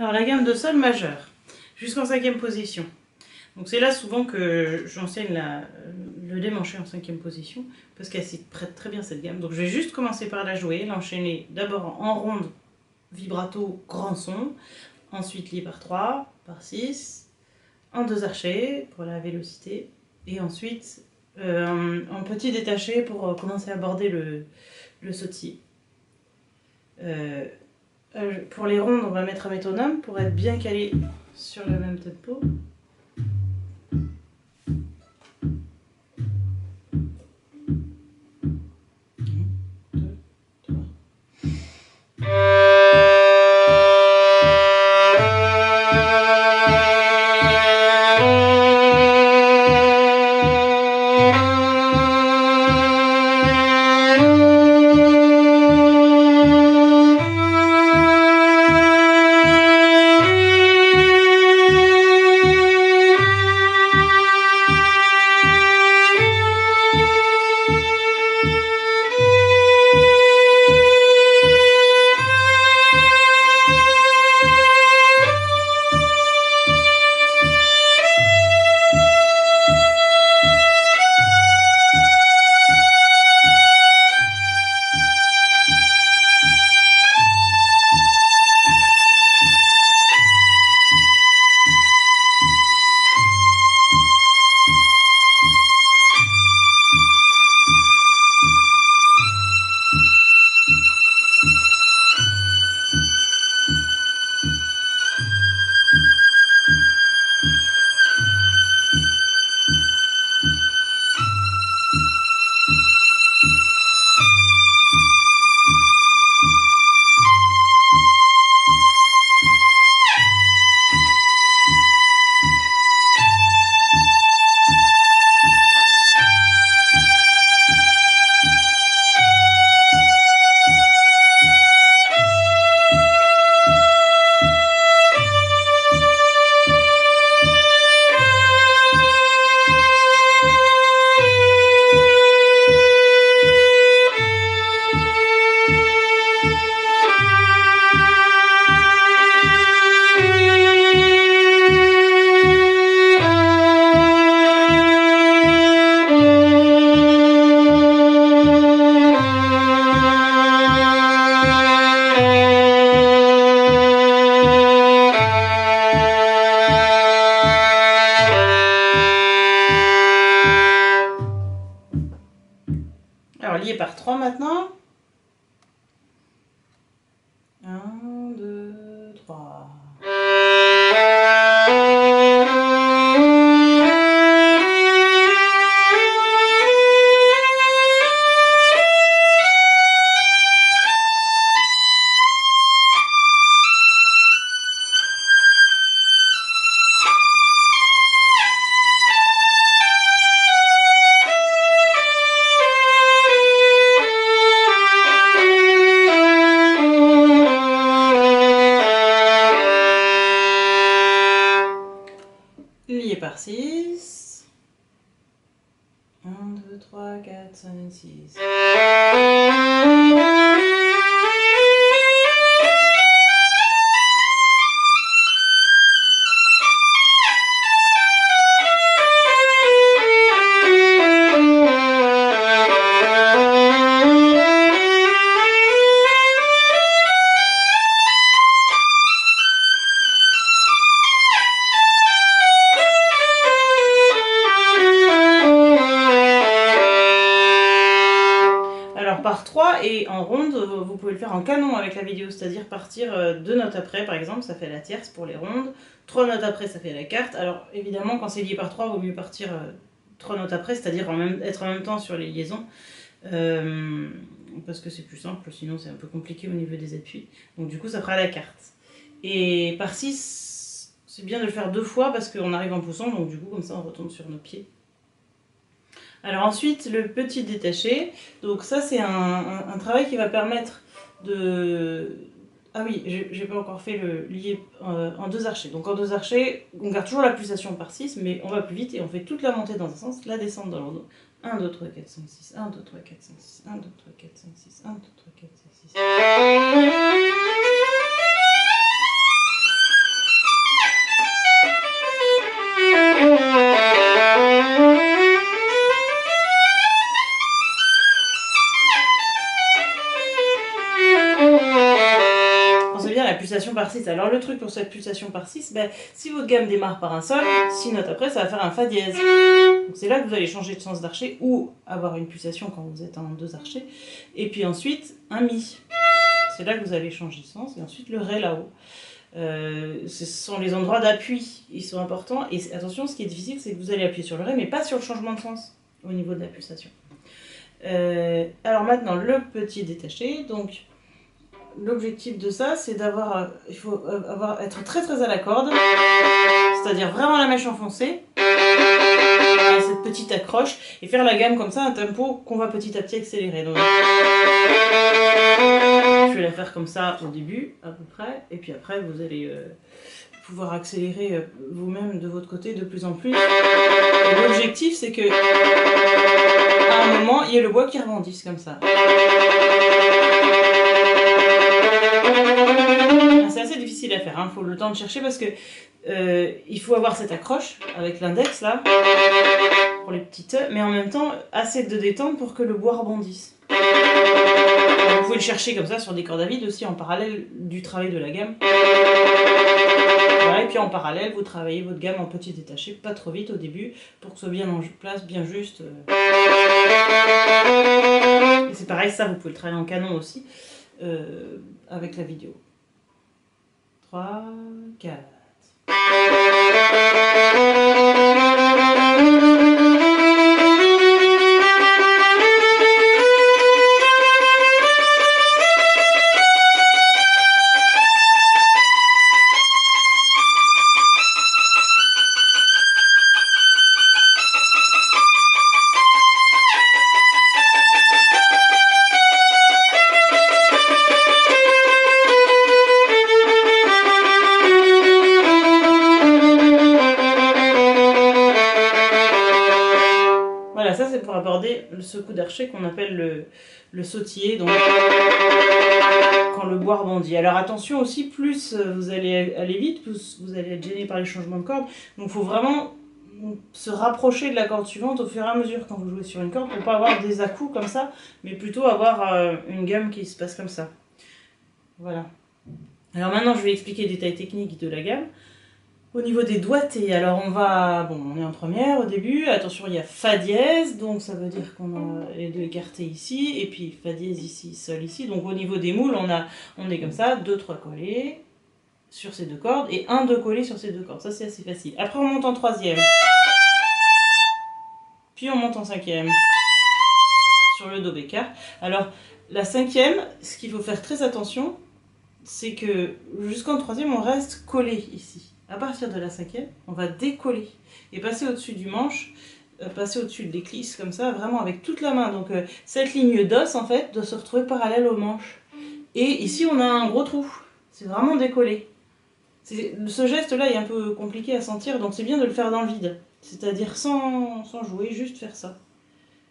Alors la gamme de sol majeure, jusqu'en 5e position. Donc c'est là souvent que j'enseigne le démanché en 5e position, parce qu'elle s'y prête très bien cette gamme. Donc je vais juste commencer par la jouer, l'enchaîner d'abord en ronde, vibrato, grand son, ensuite lié par 3, par 6, en 2 archets pour la vélocité, et ensuite en petit détaché pour commencer à aborder le sautille. Pour les rondes, on va mettre un métronome pour être bien calé sur le même tempo. Alors lié par 3 maintenant. 1, 2, 3. Lié par 6. 1, 2, 3, 4, 5, 6. Par 3 et en ronde, vous pouvez le faire en canon avec la vidéo, c'est-à-dire partir 2 notes après, par exemple, ça fait la tierce pour les rondes, 3 notes après, ça fait la quarte. Alors évidemment, quand c'est lié par 3, il vaut mieux partir 3 notes après, c'est-à-dire être en même temps sur les liaisons, parce que c'est plus simple, sinon c'est un peu compliqué au niveau des appuis. Donc du coup, ça fera la quarte. Et par 6, c'est bien de le faire 2 fois parce qu'on arrive en poussant, donc du coup, comme ça, on retombe sur nos pieds. Alors ensuite, le petit détaché, donc ça c'est un travail qui va permettre de... Ah oui, j'ai pas encore fait le lié en 2 archets. Donc en 2 archets, on garde toujours la pulsation par 6, mais on va plus vite et on fait toute la montée dans un sens, la descente dans l'autre. 1, 2, 3, 4, 5, 6, 1, 2, 3, 4, 5, 6, 1, 2, 3, 4, 5, 6, 1, 2, 3, 4, 5, 6. par 6. Alors le truc pour cette pulsation par 6, ben, si votre gamme démarre par un sol, 6 notes après, ça va faire un fa dièse. Donc c'est là que vous allez changer de sens d'archet ou avoir une pulsation quand vous êtes en 2 archets. Et puis ensuite, un mi. C'est là que vous allez changer de sens. Et ensuite le ré là-haut. Ce sont les endroits d'appui, ils sont importants. Et attention, ce qui est difficile, c'est que vous allez appuyer sur le ré, mais pas sur le changement de sens au niveau de la pulsation. Alors maintenant, le petit détaché. Donc, l'objectif de ça, c'est d'avoir, il faut être très très à la corde, c'est-à-dire vraiment la mèche enfoncée, cette petite accroche, et faire la gamme comme ça, un tempo qu'on va petit à petit accélérer. Donc, je vais la faire comme ça au début, à peu près, et puis après, vous allez pouvoir accélérer vous-même de votre côté de plus en plus. L'objectif, c'est que à un moment, il y a le bois qui rebondisse comme ça. C'est assez difficile à faire, hein. Faut le temps de chercher parce que il faut avoir cette accroche avec l'index là, pour les petites, mais en même temps, assez de détente pour que le bois rebondisse. Vous pouvez le chercher comme ça sur des cordes à vide aussi en parallèle du travail de la gamme. Voilà, et puis en parallèle, vous travaillez votre gamme en petit détaché, pas trop vite au début, pour que ce soit bien en place, bien juste. Et c'est pareil, ça vous pouvez le travailler en canon aussi, avec la vidéo. 3, 4... Voilà, ça c'est pour aborder ce coup d'archet qu'on appelle le sautiller, donc quand le bois rebondit. Alors attention aussi, plus vous allez aller vite, plus vous allez être gêné par les changements de corde. Donc il faut vraiment se rapprocher de la corde suivante au fur et à mesure quand vous jouez sur une corde, pour ne pas avoir des à-coups comme ça, mais plutôt avoir une gamme qui se passe comme ça. Voilà. Alors maintenant je vais expliquer les détails techniques de la gamme. Au niveau des doigtés, alors on est en première au début, attention il y a fa dièse, donc ça veut dire qu'on a les deux écartés ici, et puis fa dièse ici, sol ici, donc au niveau des moules on est comme ça, 2-3 collés sur ces deux cordes, et 1-2 collés sur ces deux cordes, ça c'est assez facile. Après on monte en troisième, puis on monte en cinquième, sur le do bécard. Alors la cinquième, ce qu'il faut faire très attention, c'est que jusqu'en troisième on reste collé ici. À partir de la cinquième, on va décoller et passer au-dessus du manche, passer au-dessus de l'éclisse comme ça, vraiment avec toute la main. Donc cette ligne d'os en fait doit se retrouver parallèle au manche. Et ici on a un gros trou, c'est vraiment décollé. Ce geste-là est un peu compliqué à sentir, donc c'est bien de le faire dans le vide. C'est-à-dire sans jouer, juste faire ça.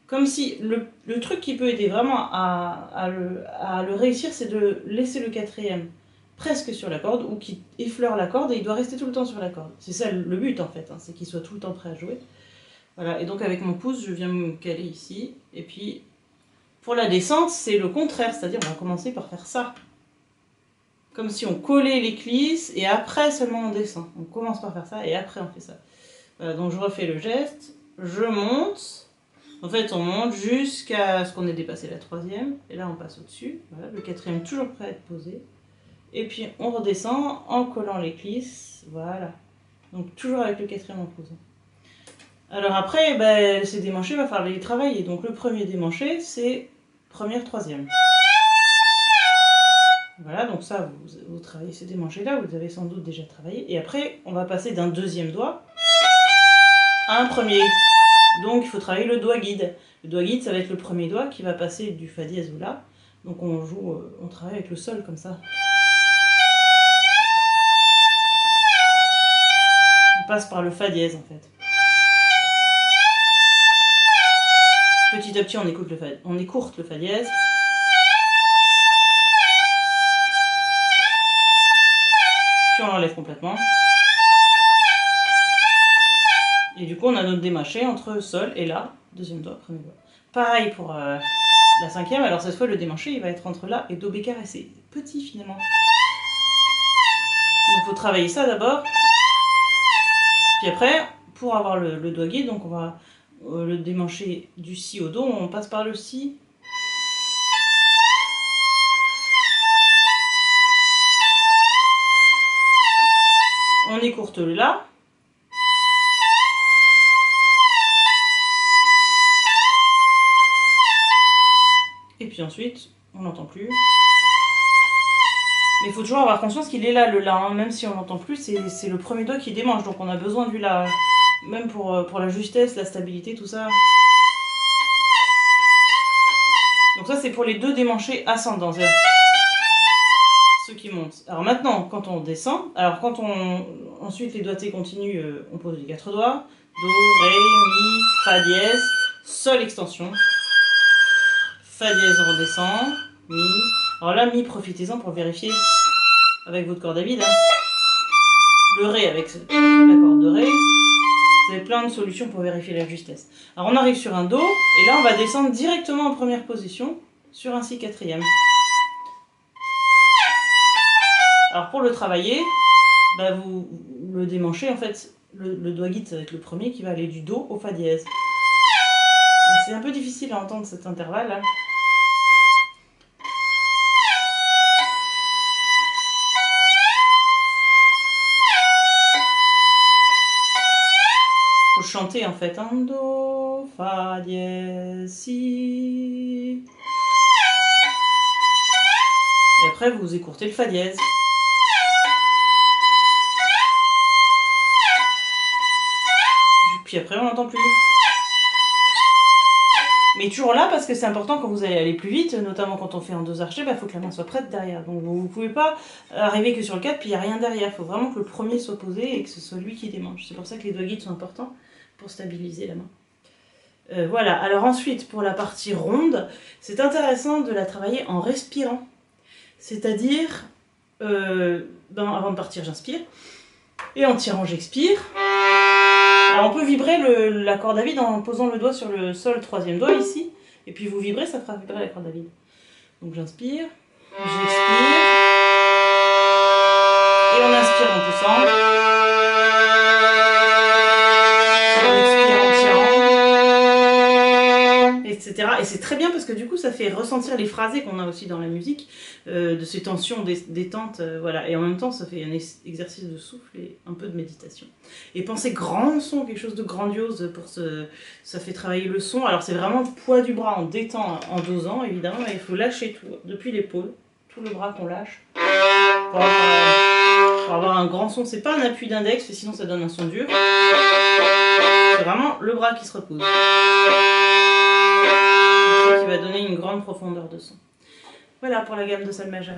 Comme si le truc qui peut aider vraiment à le réussir, c'est de laisser le quatrième presque sur la corde, ou qui effleure la corde, et il doit rester tout le temps sur la corde. C'est ça le but en fait, hein, c'est qu'il soit tout le temps prêt à jouer. Voilà, et donc avec mon pouce, je viens me caler ici, et puis pour la descente, c'est le contraire, c'est-à-dire on va commencer par faire ça. Comme si on collait l'éclisse, et après seulement on descend. On commence par faire ça, et après on fait ça. Voilà, donc je refais le geste, je monte. En fait, on monte jusqu'à ce qu'on ait dépassé la troisième, et là on passe au-dessus. Voilà, le quatrième toujours prêt à être posé. Et puis on redescend en collant l'éclisse, voilà. Donc toujours avec le quatrième en posant. Alors après, ben, ces démanchés, il va falloir les travailler. Donc le premier démanché, c'est première, troisième. Voilà, donc ça, vous travaillez ces démanchés-là, vous avez sans doute déjà travaillé. Et après, on va passer d'un deuxième doigt à un premier. Donc il faut travailler le doigt guide. Le doigt guide, ça va être le premier doigt qui va passer du fa dièse au la. Donc on travaille avec le sol comme ça. Passe par le fa dièse en fait. Petit à petit on écourte le fa dièse. Puis on l'enlève complètement. Et du coup on a notre démaché entre sol et la, deuxième doigt, premier doigt. Pareil pour la cinquième, alors cette fois le démanché il va être entre la et do bécard, et c'est petit finalement. faut travailler ça d'abord. Puis après, pour avoir le doigt guide, donc on va le démancher du si au do, on passe par le si. On écourte le la. Et puis ensuite, on n'entend plus. Mais il faut toujours avoir conscience qu'il est là, le la, hein. Même si on n'entend plus, c'est le premier doigt qui démange. Donc on a besoin du la, même pour la justesse, la stabilité, tout ça. Donc ça, c'est pour les deux démanchés ascendants, c'est ceux qui montent. Alors maintenant, quand on descend, alors quand ensuite les doigtés continuent, on pose les 4 doigts. Do, ré, mi, fa dièse, sol extension. Fa dièse, on redescend. Mi. Alors là, mi, profitez-en pour vérifier avec votre corde à vide. Hein. Le ré avec la corde de ré. Vous avez plein de solutions pour vérifier la justesse. Alors on arrive sur un do, et là on va descendre directement en première position sur un si quatrième. Alors pour le travailler, bah vous le démanchez en fait, le doigt guide ça va être le premier qui va aller du do au fa dièse. C'est un peu difficile à entendre cet intervalle là. Faut chanter en fait, un do, fa dièse, si. Et après vous écourtez le fa dièse. Puis après on n'entend plus. Mais toujours là parce que c'est important quand vous allez aller plus vite, notamment quand on fait en 2 archets, il faut que la main soit prête derrière. Donc vous ne pouvez pas arriver que sur le 4 puis il n'y a rien derrière. Il faut vraiment que le premier soit posé et que ce soit lui qui démange. C'est pour ça que les doigts guides sont importants pour stabiliser la main. Voilà, alors ensuite pour la partie ronde, c'est intéressant de la travailler en respirant. C'est-à-dire, avant de partir j'inspire, et en tirant j'expire. Alors on peut vibrer la corde à vide en posant le doigt sur le sol, 3e doigt ici, et puis vous vibrez, ça fera vibrer la corde à vide. Donc j'inspire, j'expire, et on inspire en poussant, on expire en tirant, etc. Et c'est très bien parce que du coup ça fait ressentir les phrasés qu'on a aussi dans la musique, de ces tensions, détentes, voilà. Et en même temps ça fait un exercice de souffle et un peu de méditation. Et pensez grand son, quelque chose de grandiose pour ça fait travailler le son. Alors c'est vraiment le poids du bras, on détend en dosant évidemment, mais il faut lâcher tout, depuis l'épaule, tout le bras qu'on lâche pour avoir un grand son. C'est pas un appui d'index, sinon ça donne un son dur. C'est vraiment le bras qui se repose. C'est ça qui va donner une grande profondeur de son. Voilà pour la gamme de sol majeur.